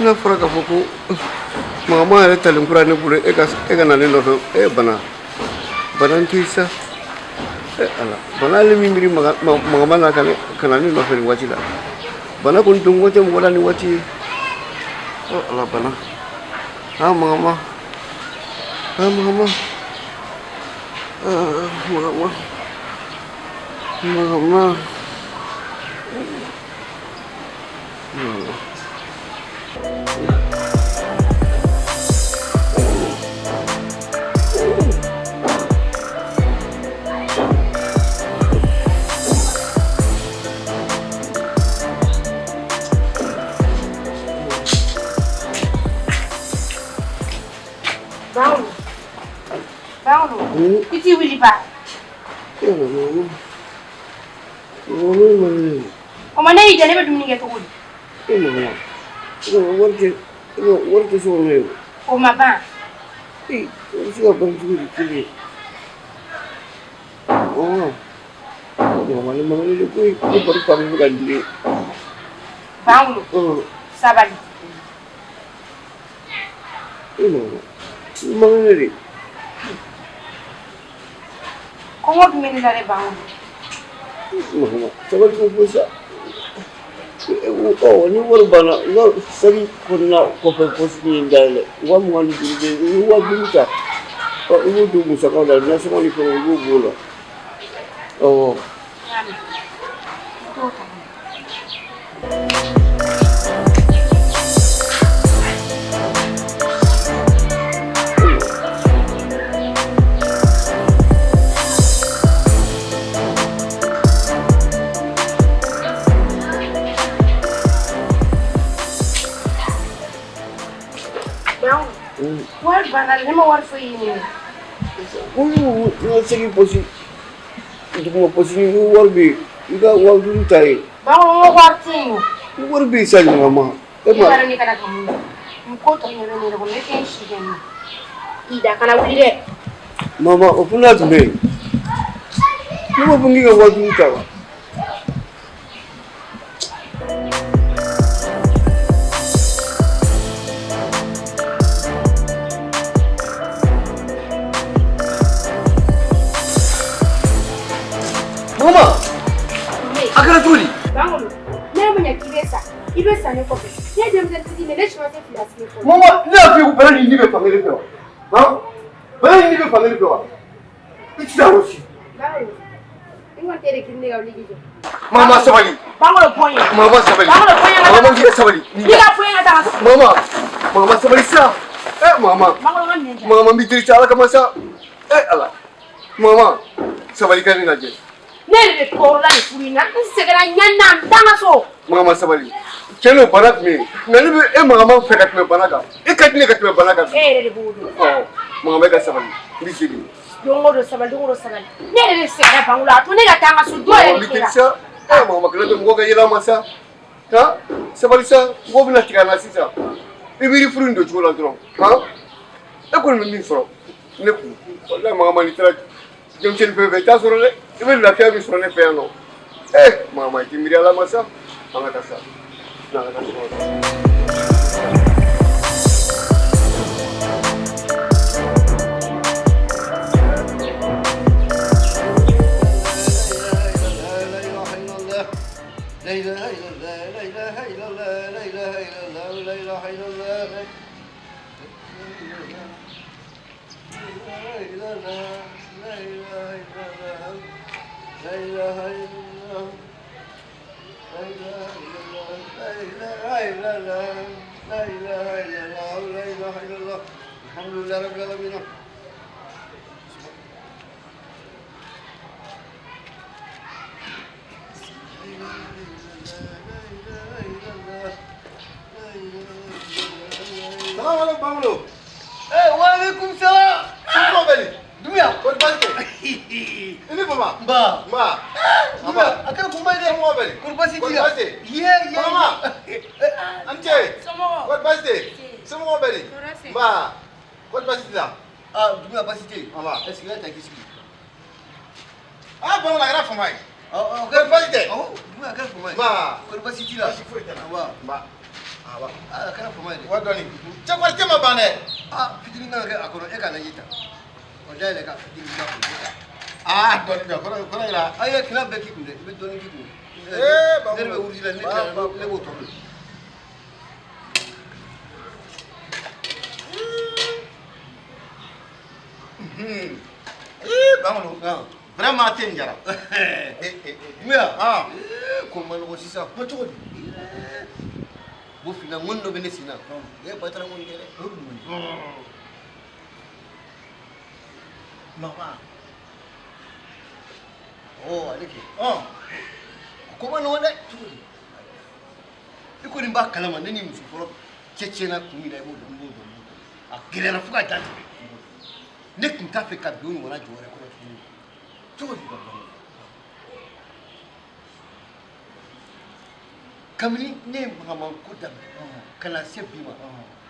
n'a fɔra k'a fɔ ko Makama yɛrɛ talen kura ne bolo e ka na ne nɔfɛ bana n to yen sa ala bana ale min miiri Makama na ka na ne nɔfɛ nin waati la bana kɔni don ko tɛ mɔgɔ la nin waati ye ala bana Makama Makama Iti wili ba? Oma ne ije ne be dumuni ke to wuli. Warke so ne. O ma ba. Si ka ban juri kile. Mama le ko par par mu gandile. Bangulo. Sabali. Mama le. Como que me daré bangulo? Mama, sabali ko pusa. Ni wala bana, no sari ko na ko pe posti ndale. Wa mu ngani dile, wa bimita. Ibu tu musa ka da na sama ni ko go bola. War bana ne ma war fo yini. No segi posi. Itu posi ni war bi. Ida war dulu tai. Bangulo mo war tingo. War bi sa mama. Bara ni kana kamu. Mko to ne ne ko ne ken shi gani. Ida kana wuli de. Mama, opuna tume. Ni mo bungi ga war dulu tai. Mama, akara tuli. Bangulo, ne munya kibesa. Ibesa ne ko pe. Ne dem de tidi ne chima se filasme ko. Mama, ne afi ku bana ni be pangele ko. Ha? Bana ni be pangele ko. It's da rosi. Bangulo. Ingo tere kinne ga ligi jo. Mama sabali. Bangulo ponya. Mama sabali. Bangulo ponya. Mama ni sabali. Diga ponya ta. Mama sabali sa. Mama. Bangulo ngan ne. Mama bitiri chala kama sa. Ala. Mama sabali kan ngaje. Ne ko la ni furina. Nsegera nyanna ndanga so. Mama sabali. Kelo barat me. Nani be mama fekat me banaga. Katne katme banaga. De budu. Mama ga sabali. Bisidi. Dongo sabali. Ne segera bangula to ne ga tanga su do Mama bitiri sa. Mama kala to ngoga yela masa. Ha? Sabali sa go bina tikana sisa. Ibiri furundo chola dron. Ha? Ekol min fro. Ne ku. Wallahi mama ni tra. Jom chen pe ta soro le. Ibiri la fia mi soro ne pe no. Mama ti miri ala masa. Mama ta sa. Na ta so. لا إله إلا الله لا إله إلا الله لا إله إلا الله لا إله إلا الله لا إله إلا الله لا إله إلا الله لا إله إلا الله لا إله إلا الله لا إله إلا الله لا إله إلا الله الحمد لله رب العالمين Banglo. Waalaikumsalam. Semua balik. Dunia, kau balik. Ini apa, Ma? Apa? Akan kumbai dia semua balik. Kau balik dia. Iya. Mama. Ance. Semua. Kau balik. Semua balik. Ma. Kau balik dia. Dunia balik dia. Mama. Sekarang tak kisah. Bang nak kena famai. Kau balik dia. Dunia akan famai. Ma. Kau balik dia. Ma. awa kana fama de wa doni ce kwarte ma bane fitini nga ke akoro e kana yita o dai ka fitini nga ko doni da kora ira aye kina be ki kunde be doni ki kunde ba ne be urjila ne ne bo to bangolo vraiment te njara mia ko man ko sisa ma to bo fina ngondo be ne sina e batara ngon kele mama aleke ko man wonde iko ni ba kalama ne ni musu foro cecena kumila e bo do a gelera fuka dante ne kun ta fe ka biu wona jore ko to di ba kamini ne Makama ko da kana se bima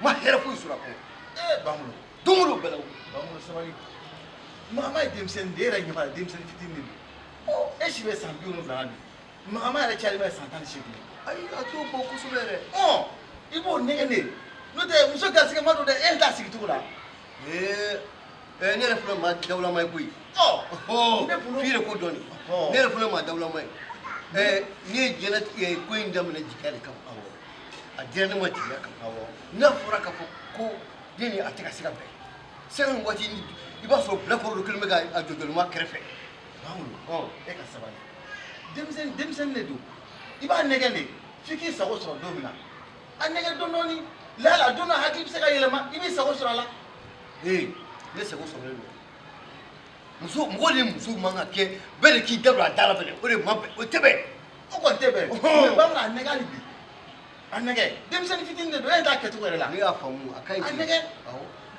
ma hera fu sura ko bangolo dumuro belaw bangolo sabali mama dem sen dera nyama dem sen fitini e shi be san biu no zani mama ya chali ba san tan shekli ay ato bo ko subere ibo negene no de muso gasike mado de e da sikitula ne refuna ma dawla may boy fire ko doni ne refuna ma dawla may ni jenat e ko indam na jikare kam awo a jenna ma tiya kam awo na fura ka ko dini atika sika be sen wati iba so blakoro do kelme ga a jodol ma krefe bangolo e ka sabali demsen ne do iba negene fiki sago so do bina an nege do noni lala do na hakib se ka yelema ibi sago so la ne sago so le muso ngoli muso manga ke bele ki dabra dala bele o de mambe o tebe o kon tebe bangla nega libi an nege demsen fitin de do e da ketu wala ni ya famu akai an nege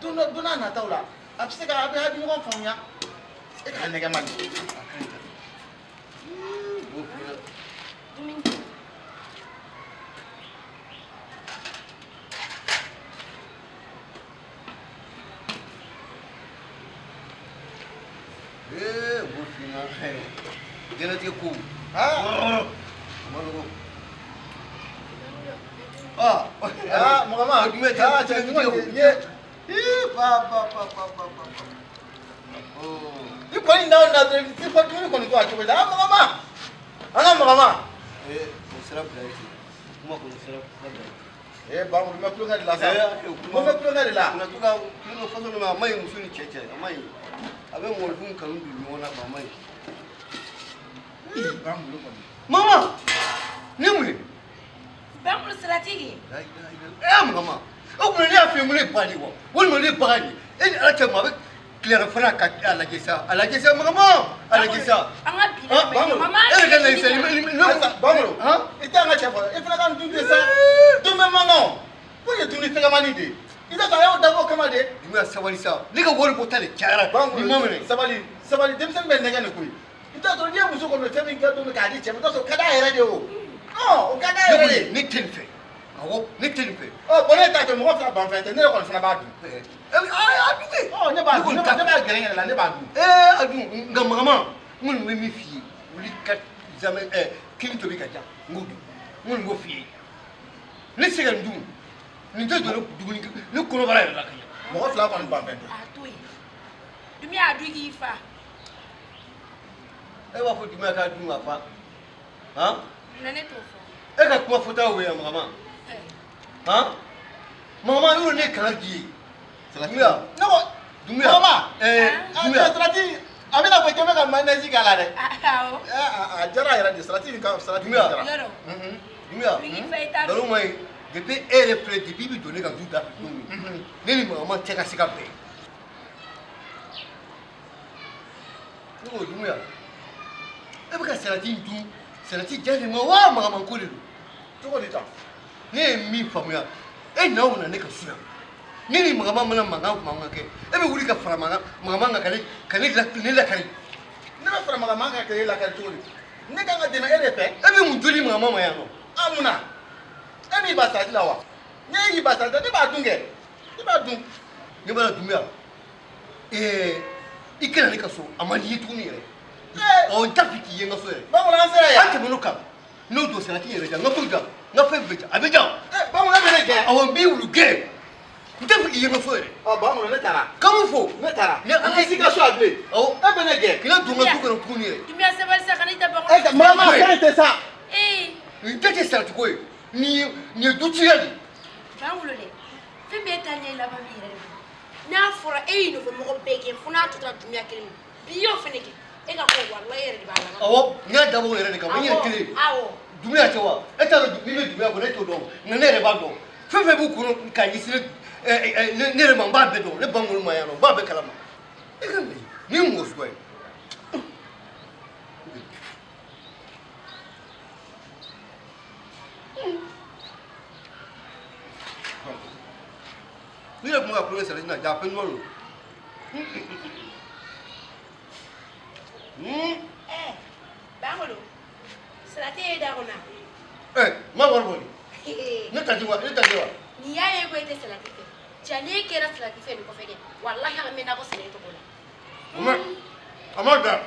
do na na tawla abse ka abi habi ngon famuya e ka nege man bofina jenati ko mano Makama dume ta ta ye pa you going down na the for you going to achieve that Makama ana Makama ko sera blaiti kuma ko sera blaiti ba mo me plonga de la sa mo me plonga de la na tuka no faso no mai musuni cheche mai abe mo fun kanu bi wona ba mai ba mo lo mama ni mu ba mo strategi Makama o ko ni afi mu le bani wo won mo le bani en ala ke ma be clair fana ka ala gesa Makama ala gesa anga bi mama ga na isa ba mo ita nga chafo e fana kan dunde sa dumbe mango ko ye dunde fega mani de ita ka yo dabo kama de dumi sabali sa ni ga wori botale kyara ni mamene sabali dem sen be nega ne koy ita to ye muso ko no temi ga do ka di chema to so kada yere de o kada yere ni tenfe awo ni tenfe bone ta to mo fa ban fa te ne ko fana ba du adu ne ba du ne ba gere la ne ba du adu nga Makama mun mi fi wuli kat jamais kini to bi ka ja ngudu mun go fi ni sigan du ni to do duguni ni kono bara la ka mo fa ko ban fa atoy dumi adu gi fa wa fo dumi ka du afa nane to fo ka kuma fota we Makama Makama yo ne kan di dumia no dumia Makama dumia strati amina ko keme ka manage kala de awo jara yara de strati ka strati dumia jara dumia dalu mai depuis ere près depuis bi donner ka du da ne ni Makama te ka sika be no dumia e be ka strati du strati jale ma wa Makama ko le to ko dita ne mi famuya e na wona ne ka suna ne ni Makama mana manga ke e be wuri ka fara Makama ka ne la kare ne ba fara Makama ka ke la ka to ne ka ngade na ere pe e be mun joli Makama ma ya no amuna e mi ba sa dilawa ne yi ba sa de ba dunge ne ba dun ne ba dumia ikena ne ka so amani yitu ni re o ntafiki ye ngaso ba mo na sera ya ante munuka no do sera ti ye ja ngato ja ngafe beja abeja ba mo na gɛ awon bi wulu gɛ nte fi yema fo yɛrɛ ba ngolo ne taara kamu fo ne taara ne an ka sika so able awɔ e bɛ ne gɛ kila dunga du kana tuguni yɛrɛ Dumia sabali sa kana ita ba. mama kan tɛ sa nin tɛ kɛ sarati ko ye nin ye du ciya de Bangulo le. Fɛn bɛɛ taa ɲɛ i laban min yɛrɛ de ma. N'a fɔra e ye nɔfɛ mɔgɔ bɛɛ kɛ fo n'a tora Dumia kelen ma. Bi y'o fɛnɛ kɛ. E ka ko walahi yɛrɛ de b'a la. awɔ n y'a dabɔ o yɛrɛ de kama n yɛrɛ kelen Awɔ. Dumia tɛ wa e t'a dɔn min bɛ Dumia kɔnɔ e t'o dɔn nka ne yɛrɛ b'a dɔn fɛn fɛn b'u kɔnɔ k'a ɲɛsin ne yɛrɛ ma n b'a bɛɛ dɔn ne bangolo ma yan nɔ n b'a bɛɛ kalama e ka nin ye mɔgɔ suguya ye ni yɛrɛ tun ka kulonkɛ sara sisan jaa fɛn ɲuman don Bangulo. Salati ye da kɔnɔ. ma wari bɔ ne ta tɛ wa ne ta tɛ wa Ni y'a ye ko e tɛ salati fɛ. Ja n'e kɛra salati fɛ nin kɔfɛ kɛ. Walahi an bɛ nakɔ sɛnɛ e tɔgɔ la. a ma da